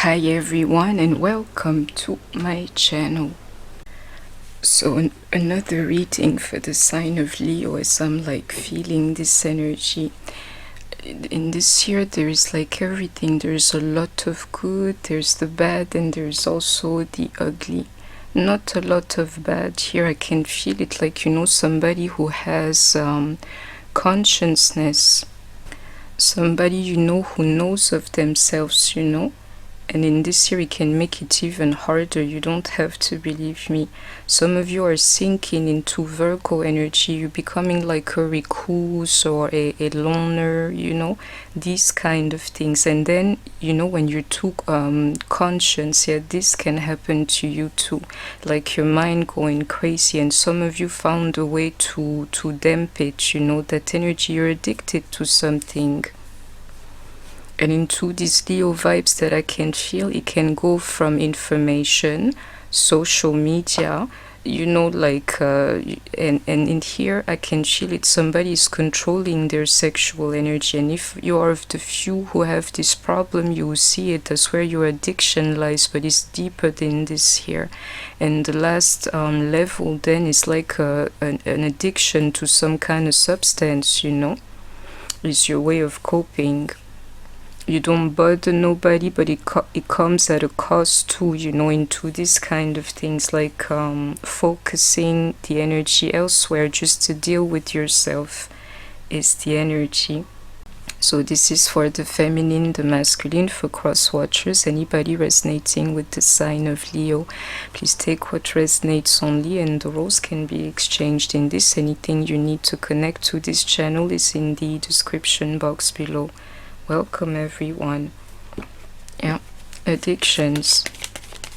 Hi everyone and welcome to my channel. So another reading for the sign of Leo, as I'm like feeling this energy. In this year there is like everything. There's a lot of good, there's the bad, and there's also the ugly. Not a lot of bad here. I can feel it, like, you know, somebody who has consciousness, somebody, you know, who knows of themselves, you know. And in this year, it can make it even harder. You don't have to believe me. Some of you are sinking into Virgo energy. You're becoming like a recluse or a loner, you know, these kind of things. And then, you know, when you're too conscious, yeah, this can happen to you too. Like your mind going crazy. And some of you found a way to dampen it, you know, that energy. You're addicted to something. And into these Leo vibes that I can feel, it can go from information, social media, you know, like, and in here I can feel it. Somebody is controlling their sexual energy. And if you are of the few who have this problem, you will see it. That's where your addiction lies, but it's deeper than this here. And the last level then is like an addiction to some kind of substance, you know. It's your way of coping. You don't bother nobody, but it comes at a cost too, you know, into this kind of things, like focusing the energy elsewhere just to deal with yourself is the energy. So this is for the feminine, the masculine, for cross watchers. Anybody resonating with the sign of Leo, please take what resonates only, and the roles can be exchanged in this. Anything you need to connect to this channel is in the description box below. Welcome everyone. Yeah, addictions,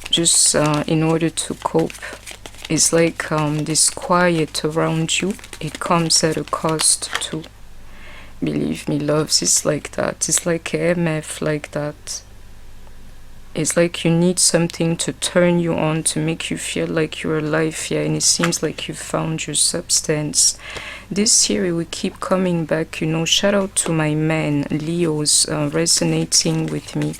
just in order to cope, is like this quiet around you. It comes at a cost too. Believe me, loves, it's like that. It's like MF, like that. It's like you need something to turn you on, to make you feel like you're alive, yeah, and it seems like you found your substance. This year it will keep coming back, you know. Shout out to my men, Leos, resonating with me.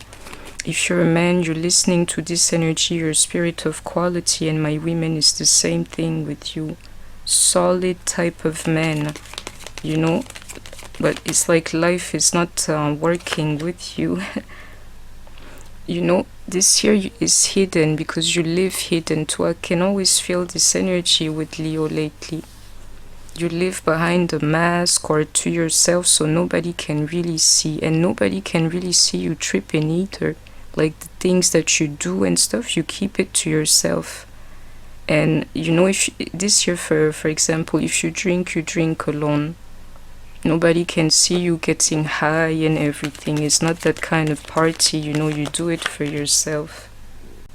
If you're a man, you're listening to this energy, your spirit of quality, and my women is the same thing with you. Solid type of man, you know, but it's like life is not working with you. You know, this year is hidden because you live hidden too. I can always feel this energy with Leo lately. You live behind a mask or to yourself, so nobody can really see, and nobody can really see you tripping either. Like the things that you do and stuff, you keep it to yourself. And you know, if this year, for example, if you drink alone. Nobody can see you getting high and everything. It's not that kind of party, you know. You do it for yourself.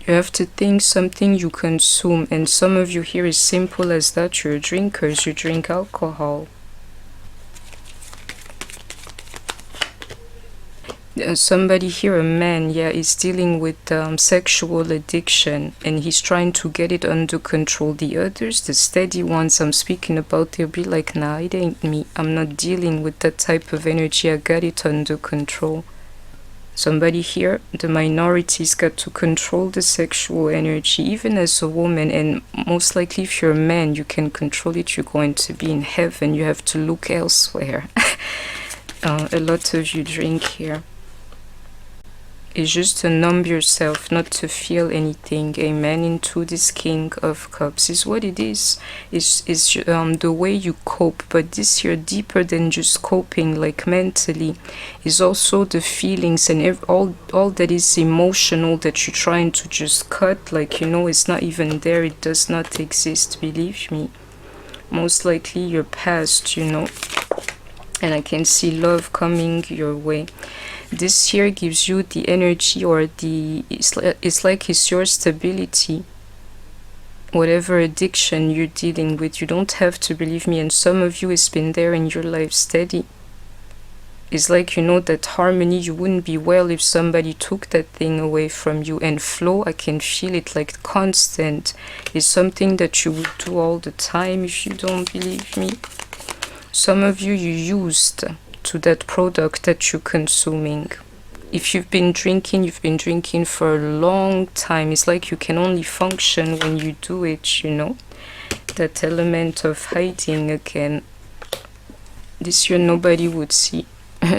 You have to think something you consume, and some of you here is simple as that. You're drinkers, you drink alcohol. Somebody here, a man, yeah, is dealing with sexual addiction, and he's trying to get it under control. The others, the steady ones I'm speaking about, they'll be like, nah, it ain't me. I'm not dealing with that type of energy. I got it under control. Somebody here, the minority's got to control the sexual energy, even as a woman. And most likely if you're a man, you can control it. You're going to be in heaven. You have to look elsewhere. A lot of you drink here. It's just to numb yourself, not to feel anything. Amen. Into this King of Cups is what it is. It's the way you cope. But this year, deeper than just coping, like mentally, is also the feelings and all that is emotional that you're trying to just cut. Like, you know, it's not even there. It does not exist. Believe me. Most likely your past, you know. And I can see love coming your way. This year gives you the energy, or it's like it's your stability. Whatever addiction you're dealing with, you don't have to believe me. And some of you, it's been there in your life steady. It's like, you know, that harmony. You wouldn't be well if somebody took that thing away from you. And flow, I can feel it, like constant. It's something that you would do all the time if you don't believe me. Some of you, you used to that product that you're consuming. If you've been drinking for a long time. It's like you can only function when you do it, you know. That element of hiding again. This year nobody would see.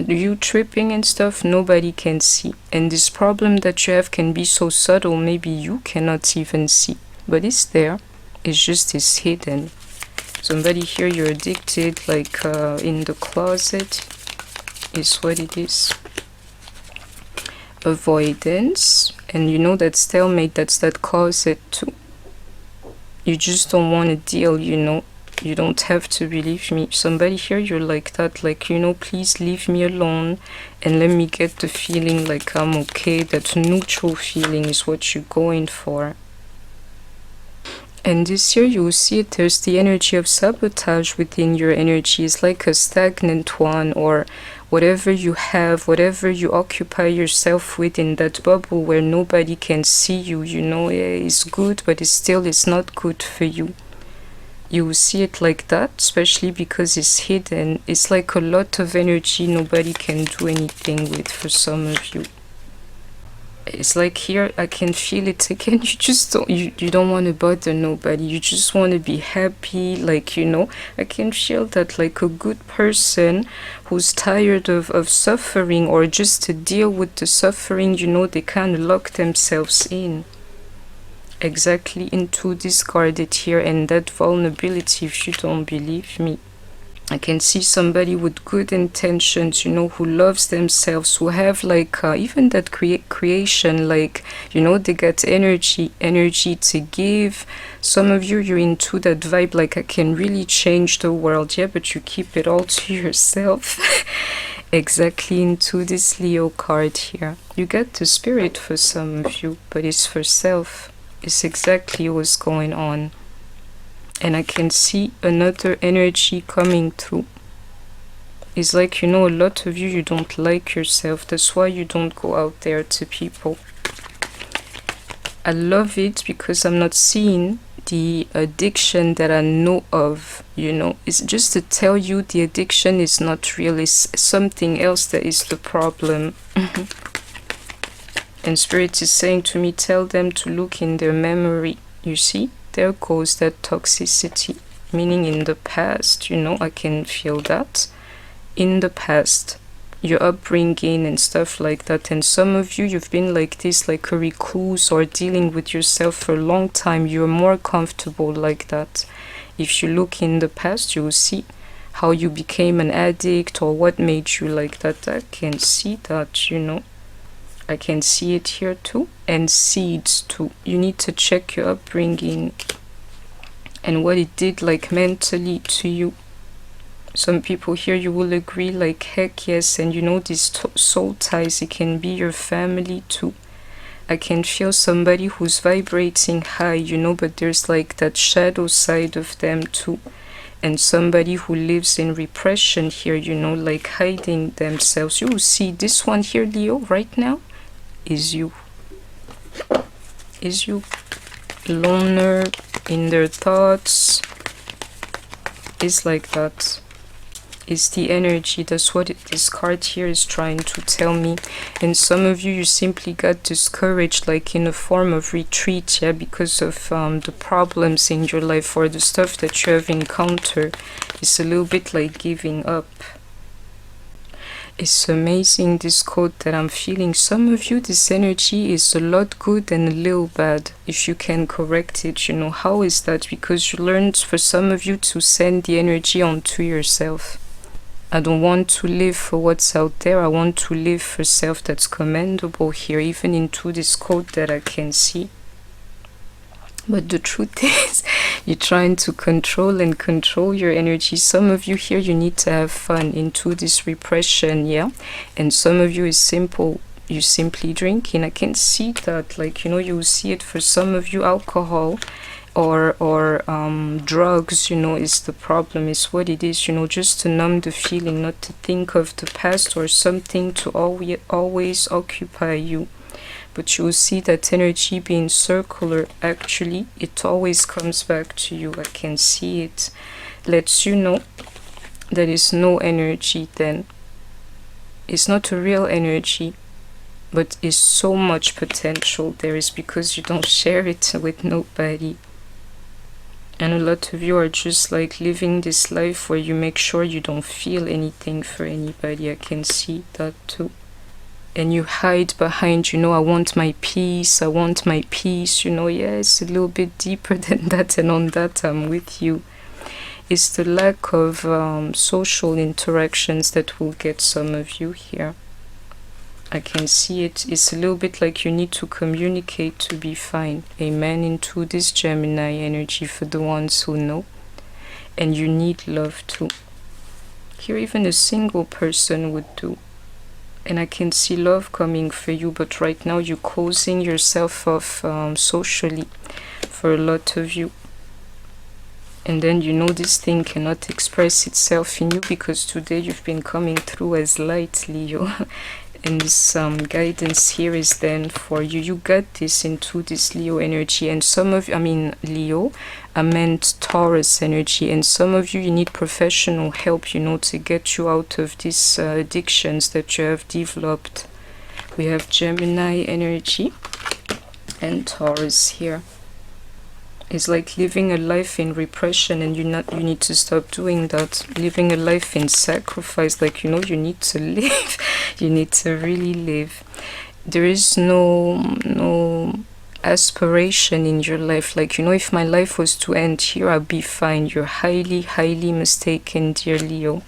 You tripping and stuff, nobody can see. And this problem that you have can be so subtle, maybe you cannot even see. But it's there. It's hidden. Somebody here, you're addicted, like in the closet, is what it is. Avoidance. And you know that stalemate, that's that closet too. You just don't want to deal, you know. You don't have to believe me. Somebody here, you're like that, like, you know, please leave me alone and let me get the feeling like I'm okay. That neutral feeling is what you're going for. And this year you will see it, there's the energy of sabotage within your energy. It's like a stagnant one, or whatever you have, whatever you occupy yourself with in that bubble where nobody can see you, you know, it's good, but it's not good for you. You will see it like that, especially because it's hidden. It's like a lot of energy nobody can do anything with for some of you. It's like here, I can feel it again. You just don't, you don't want to bother nobody. You just want to be happy, like, you know. I can feel that, like a good person who's tired of suffering, or just to deal with the suffering, you know, they kind of lock themselves in. Exactly into discarded here, and that vulnerability, if you don't believe me. I can see somebody with good intentions, you know, who loves themselves, who have like even that creation, like, you know, they got energy to give. Some of you, you're into that vibe, like I can really change the world, yeah, but you keep it all to yourself. Exactly into this Leo card here. You get the spirit for some of you, but it's for self. It's exactly what's going on. And I can see another energy coming through. It's like, you know, a lot of you, you don't like yourself. That's why you don't go out there to people. I love it because I'm not seeing the addiction that I know of, you know. It's just to tell you the addiction is not real. It's something else that is the problem. And Spirit is saying to me, tell them to look in their memory. You see? There goes that toxicity, meaning in the past, you know, I can feel that. In the past, your upbringing and stuff like that. And some of you, you've been like this, like a recluse, or dealing with yourself for a long time. You're more comfortable like that. If you look in the past, you will see how you became an addict, or what made you like that. I can see that, you know. I can see it here too, and seeds too. You need to check your upbringing and what it did, like, mentally to you. Some people here, you will agree, like, heck yes. And you know, these soul ties, it can be your family too. I can feel somebody who's vibrating high, you know, but there's like that shadow side of them too. And somebody who lives in repression here, you know, like hiding themselves. You will see this one here, Leo, right now, is you. Is you. Loner in their thoughts. It's like that. It's the energy. That's what this card here is trying to tell me. And some of you, you simply got discouraged, like in a form of retreat, yeah, because of the problems in your life, or the stuff that you have encountered. It's a little bit like giving up. It's amazing, this code that I'm feeling. Some of you, this energy is a lot good and a little bad. If you can correct it, you know. How is that? Because you learned, for some of you, to send the energy onto yourself. I don't want to live for what's out there. I want to live for self. That's commendable here, even into this code that I can see. But the truth is, you're trying to control your energy. Some of you here, you need to have fun into this repression, yeah? And some of you is simple. You simply drinking. I can see that, like, you know, you will see it for some of you. Alcohol or drugs, you know, is the problem. Is what it is, you know, just to numb the feeling, not to think of the past or something to always occupy you. But you will see that energy being circular. Actually, it always comes back to you. I can see it. Lets you know there is no energy then. It's not a real energy. but is so much potential there is because you don't share it with nobody. And a lot of you are just like living this life where you make sure you don't feel anything for anybody. I can see that too. And you hide behind, you know, I want my peace, I want my peace, you know. Yeah, it's a little bit deeper than that, and on that I'm with you. It's the lack of social interactions that will get some of you here. I can see it. It's a little bit like you need to communicate to be fine. Amen. Into this Gemini energy for the ones who know. And you need love too. Here even a single person would do. And I can see love coming for you, but right now you're closing yourself off socially for a lot of you. And then you know this thing cannot express itself in you because today you've been coming through as light, Leo. And this guidance here is then for you. You got this into this Leo energy. And some of you, I mean Leo, I meant Taurus energy. And some of you, you need professional help, you know, to get you out of these addictions that you have developed. We have Gemini energy and Taurus here. It's like living a life in repression, and you need to stop doing that. Living a life in sacrifice, like, you know, you need to live. You need to really live. There is no aspiration in your life. Like, you know, if my life was to end here, I'd be fine. You're highly mistaken, dear Leo.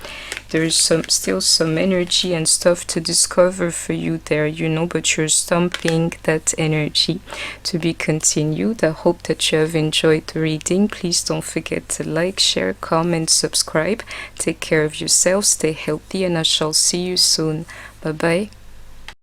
There is still some energy and stuff to discover for you there, you know, but you're stumping that energy. To be continued. I hope that you have enjoyed the reading. Please don't forget to like, share, comment, subscribe. Take care of yourself, stay healthy, and I shall see you soon. Bye bye.